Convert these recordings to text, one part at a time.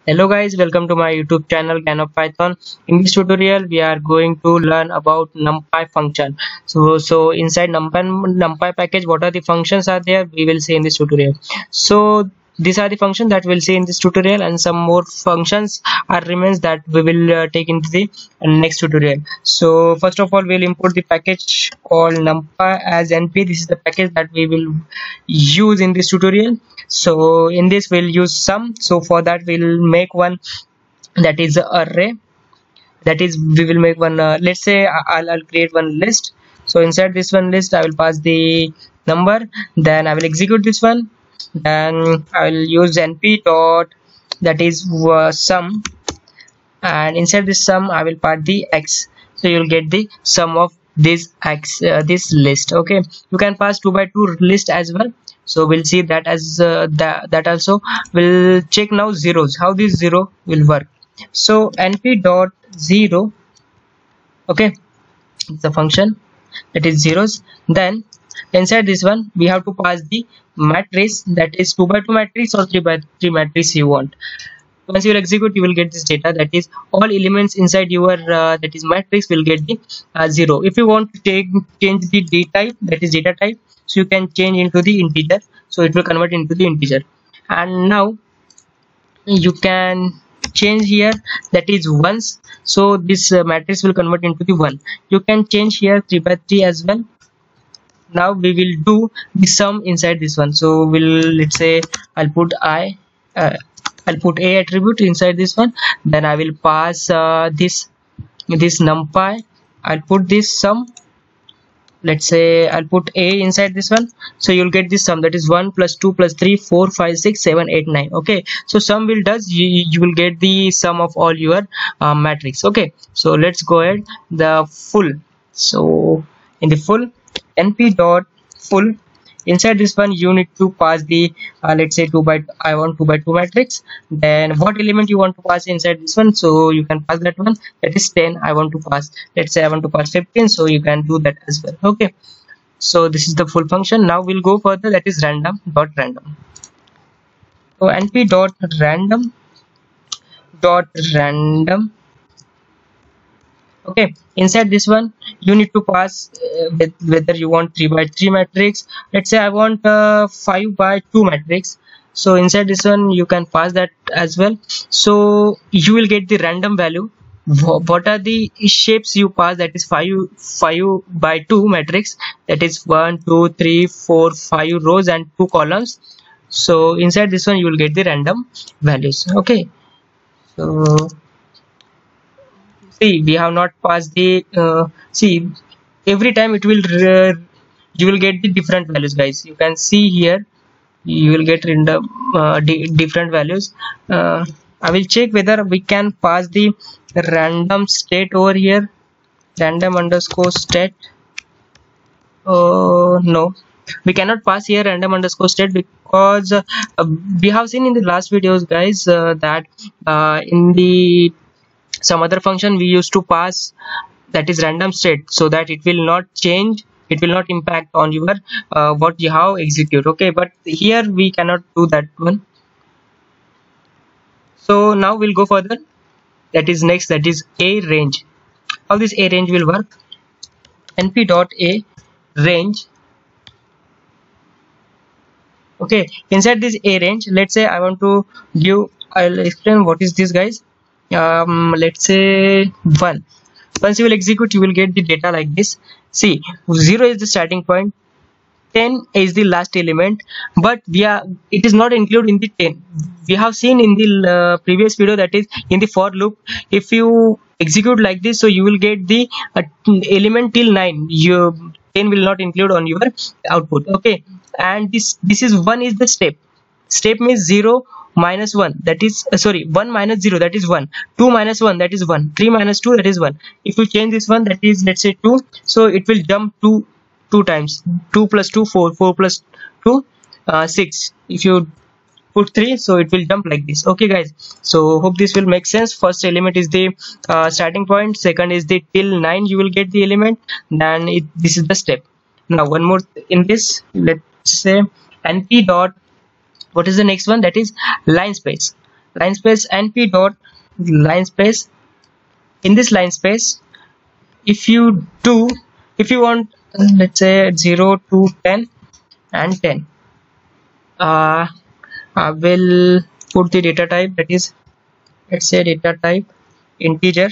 Hello guys, welcome to my YouTube channel Can of Python. In this tutorial, we are going to learn about NumPy function. So inside NumPy package, what are the functions are there? We will see in this tutorial. So these are the functions that we'll see in this tutorial, and some more functions are remains that we will take into the next tutorial. So first of all, we'll import the package called NumPy as np. This is the package that we will use in this tutorial. So in this we'll use sum. So for that we'll make one that is array, that is we will make one let's say I'll create one list. So inside this one list I will pass the number, then I will execute this one, then I will use np dot that is sum, and inside this sum I will pass the x. So you'll get the sum of this x, this list. Okay, you can pass 2 by 2 list as well. So we'll see that as that also. We'll check now zeros, how this zero will work. So np dot 0, okay, it's a function that is zeros. Then inside this one we have to pass the matrix, that is 2 by 2 matrix or 3 by 3 matrix you want. Once you will execute, you will get this data, that is all elements inside your that is matrix will get the 0. If you want to change the d type, that is data type, so you can change into the integer, so it will convert into the integer. And now you can change here, that is ones, so this matrix will convert into the 1. You can change here 3 by 3 as well. Now we will do the sum inside this one. So let's say I'll put I'll put a attribute inside this one, then I will pass this numpy. I'll put this sum, let's say I'll put a inside this one, so you'll get this sum, that is 1 plus 2 plus 3 4 5 6 7 8 9. Okay, so sum will does you will get the sum of all your matrix. Okay, so let's go ahead the full. So in the full, np dot full, inside this one you need to pass the let's say I want 2 by 2 matrix. Then what element you want to pass inside this one, so you can pass that one, that is 10. I want to pass, let's say I want to pass 15, so you can do that as well. Okay, so this is the full function. Now we'll go further, that is random. So np dot random. Okay, inside this one you need to pass whether you want 3 by 3 matrix. Let's say I want 5 by 2 matrix, so inside this one you can pass that as well. So you will get the random value. What are the shapes you pass, that is 5 by 2 matrix, that is 1 2 3 4 5 rows and 2 columns. So inside this one you will get the random values. Okay, so see, we have not passed the see, every time it will you will get the different values, guys. You can see here you will get random different values. I will check whether we can pass the random state over here, random underscore state. No, we cannot pass here random underscore state, because we have seen in the last videos, guys, that in the some other function we used to pass, that is random state, so that it will not change, it will not impact on your what you have execute. Okay, but here we cannot do that one. So now we'll go further, that is next, that is a range. How this a range will work, np dot a range. Okay, inside this a range, let's say I want to give, I'll explain what is this, guys. Let's say 1. Once you will execute, you will get the data like this. See, 0 is the starting point, 10 is the last element, but it is not included in the 10. We have seen in the previous video, that is in the for loop, if you execute like this, so you will get the element till 9. Your 10 will not include on your output. Okay, and this is 1 is the step means 0 minus 1, that is 1 minus 0, that is 1, 2 minus 1, that is 1, 3 minus 2, that is 1. If you change this one, that is let's say 2, so it will jump 2 times. 2 plus 2 4, 4 plus 2 6. If you put 3, so it will jump like this. Okay, guys, so hope this will make sense. First element is the starting point, second is the till 9 you will get the element, then this is the step. Now one more in this, let's say np dot, what is the next one, that is line space. line space np dot line space. In this line space, if you want, let's say 0 to 10 and 10, I will put the data type, that is, let's say data type integer,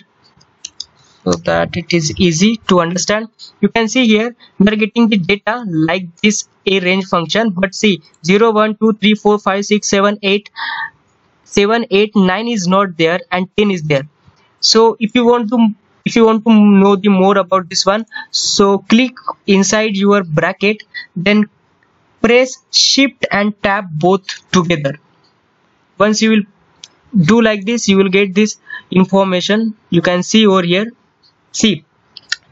so that it is easy to understand. You can see here we are getting the data like this a range function, but see 0 1 2 3 4 5 6 7 8 7 8 9 is not there and 10 is there. So if you want to know the more about this one, so click inside your bracket, then press shift and tab both together. Once you will do like this, you will get this information. You can see over here, see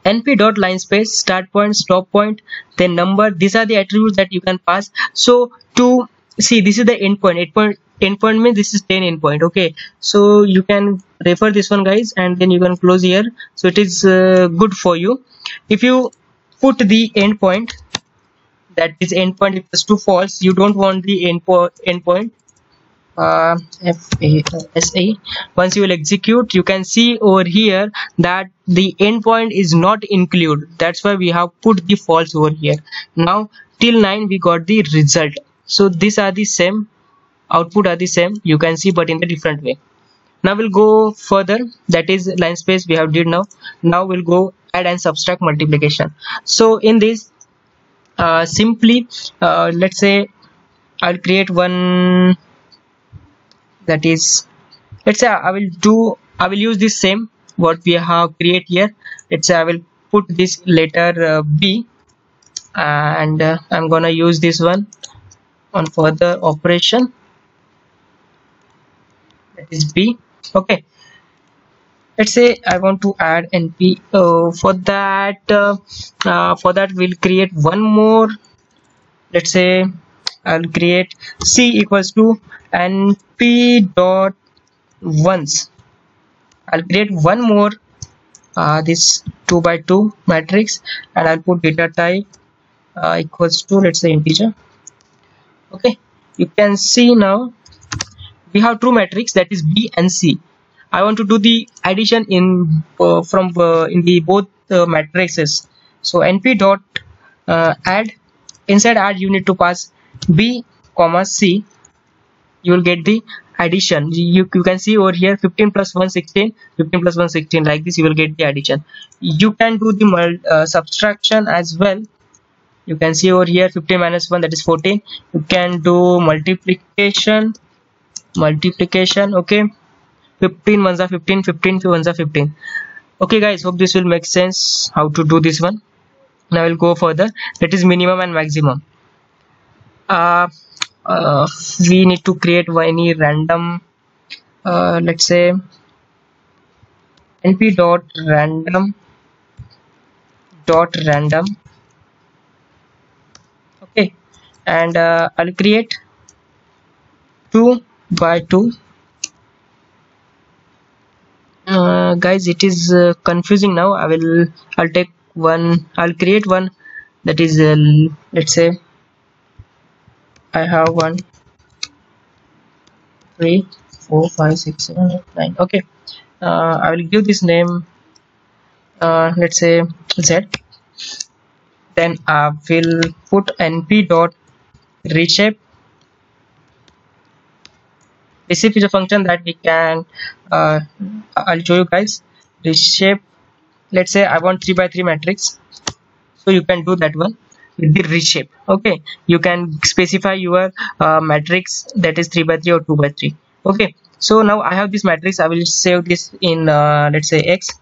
np dot line space start point, stop point, then number. These are the attributes that you can pass. So to see, this is the endpoint. Endpoint means this is 10 endpoint. Okay, so you can refer this one, guys, and then you can close here. So it is good for you. If you put the endpoint, that is endpoint equals to false, you don't want the endpoint FASA. Once you will execute, you can see over here that the endpoint is not included. That's why we have put the false over here. Now till 9 we got the result. So these are the same, output are the same, you can see, but in a different way. Now we'll go further, that is line space we have did. Now we'll go add and subtract multiplication. So in this simply let's say I'll create one, that is, let's say I will use this same what we have create here. Let's say I will put this letter B, and I'm gonna use this one on further operation, that is B. Okay, let's say I want to add np. For that we'll create one more. Let's say I'll create C equals to np dot ones. I'll create one more this 2 by 2 matrix, and I'll put data type equals to, let's say, integer. Okay, you can see now we have two matrix, that is B and C. I want to do the addition in in the both matrices. So np dot add. Inside add you need to pass B comma C. You will get the addition. You can see over here 15 plus 1 16, 15 plus 1 16, like this you will get the addition. You can do the subtraction as well. You can see over here 15 minus 1, that is 14. You can do multiplication. Okay, 15 ones are 15, 15 ones are 15. Okay guys, hope this will make sense how to do this one. Now we'll go further, that is minimum and maximum. We need to create any random, let's say np dot random. Okay, and I'll create 2 by 2. Guys, it is confusing now. I'll take one, I'll create one, that is let's say I have 1 3 4 5 6 7 8 9. Okay, I will give this name let's say Z. Then I will put np dot reshape. Reshape is a function that we can I'll show you guys. Reshape, let's say I want 3 by 3 matrix, so you can do that one with the reshape. Okay, you can specify your matrix, that is 3 by 3 or 2 by 3. Okay, so now I have this matrix. I will save this in let's say X.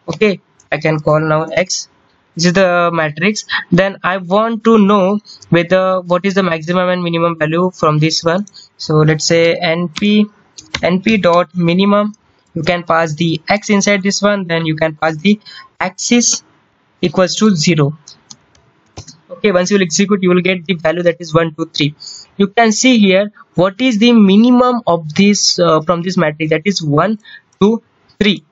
Okay, I can call now X. This is the matrix. Then I want to know whether what is the maximum and minimum value from this one. So let's say np dot minimum. You can pass the X inside this one, then you can pass the axis equals to 0. Okay, once you will execute, you will get the value, that is 1 2 3. You can see here what is the minimum of this from this matrix, that is 1 2 3.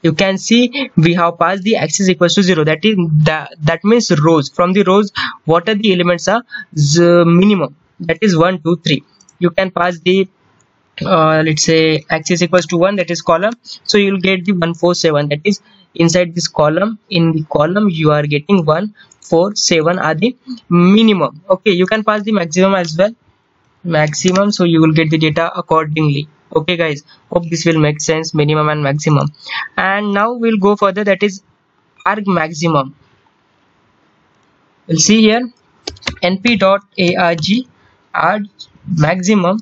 You can see we have passed the axis equals to 0. That is that means rows. From the rows, what are the elements are the minimum, that is 1 2 3. You can pass the let's say x is equals to 1, that is column, so you'll get the 147, that is inside this column. In the column you are getting 147 are the minimum. Okay, you can pass the maximum as well, maximum, so you will get the data accordingly. Okay guys, hope this will make sense, minimum and maximum. And now we'll go further, that is arg maximum. We'll see here np.arg arg maximum.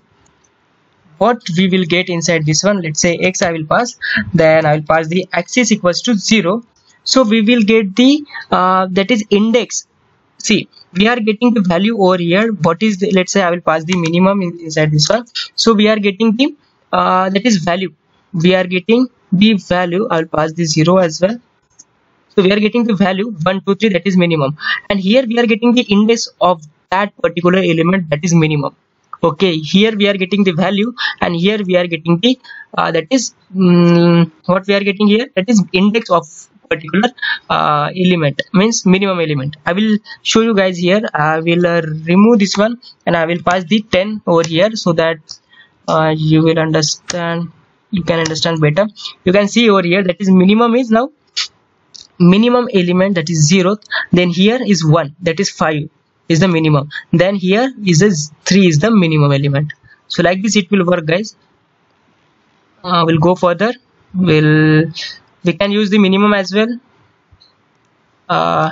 What we will get inside this one, let's say x I will pass, then I will pass the axis equals to 0, so we will get the that is index. See, we are getting the value over here. What is the, let's say I will pass the minimum inside this one, so we are getting the that is value, we are getting the value. I will pass the 0 as well, so we are getting the value 1 2 3, that is minimum, and here we are getting the index of that particular element, that is minimum. Okay, here we are getting the value, and here we are getting the that is what we are getting here, that is index of particular element, means minimum element. I will show you guys here. I will remove this one and I will pass the 10 over here, so that you will understand, you can understand better. You can see over here that is minimum is now minimum element, that is 0, then here is 1, that is 5 is the minimum, then here is a 3 is the minimum element. So like this it will work guys. We'll go further, we can use the minimum as well.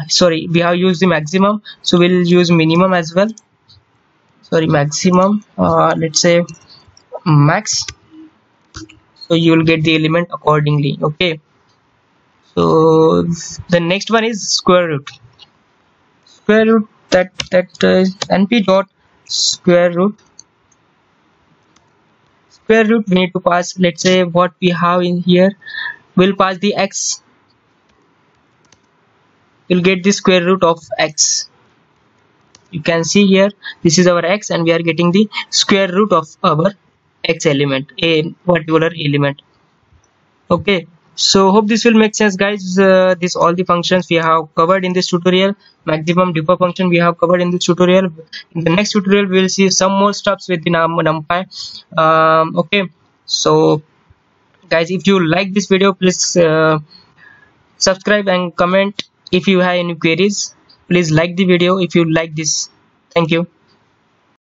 Sorry, we have used the maximum, so we'll use minimum as well. Sorry, maximum, let's say max, so you will get the element accordingly. Okay, so the next one is square root. Square root, that np dot square root. Square root we need to pass, let's say what we have in here, we'll pass the x, you'll get the square root of x. You can see here this is our x and we are getting the square root of our x element, a particular element. Okay, so hope this will make sense guys. This all the functions we have covered in this tutorial. Maximum differ function we have covered in this tutorial. In the next tutorial we will see some more stuffs with the numpy. Okay, so guys, if you like this video, please subscribe and comment. If you have any queries, please like the video if you like this. Thank you.